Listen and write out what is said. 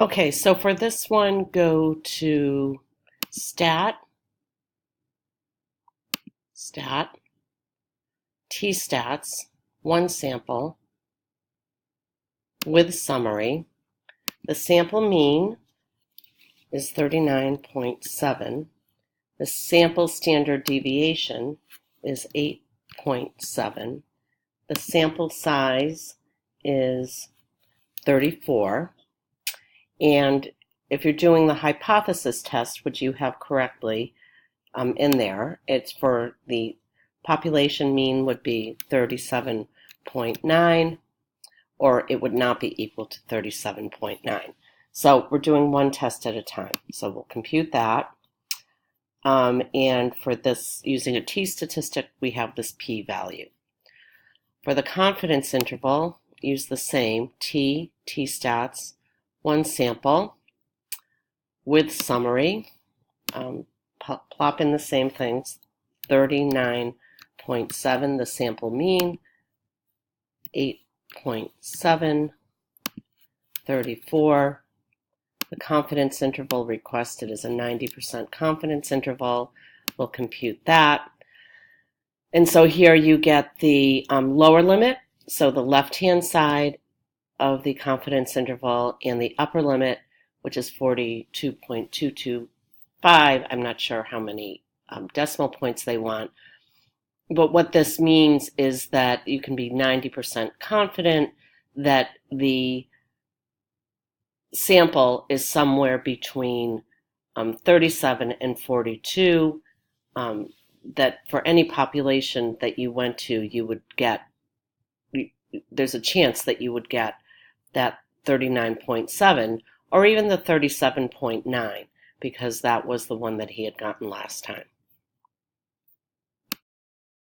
Okay, so for this one, go to stat, stat, T-stats, one sample with summary. The sample mean is 39.7. The sample standard deviation is 8.7. The sample size is 34. And if you're doing the hypothesis test, which you have correctly in there, it's for the population mean would be 37.9, or it would not be equal to 37.9. So we're doing one test at a time. So we'll compute that. And for this, using a t-statistic, we have this p-value. For the confidence interval, use the same t-stats, one sample with summary. Plop in the same things, 39.7, the sample mean, 8.7, 34. The confidence interval requested is a 90% confidence interval. We'll compute that. And so here you get the lower limit, so the left-hand side of the confidence interval, and the upper limit, which is 42.225. I'm not sure how many decimal points they want. But what this means is that you can be 90% confident that the sample is somewhere between 37 and 42, that for any population that you went to, you would get, there's a chance that you would get that 39.7 or even the 37.9, because that was the one that he had gotten last time.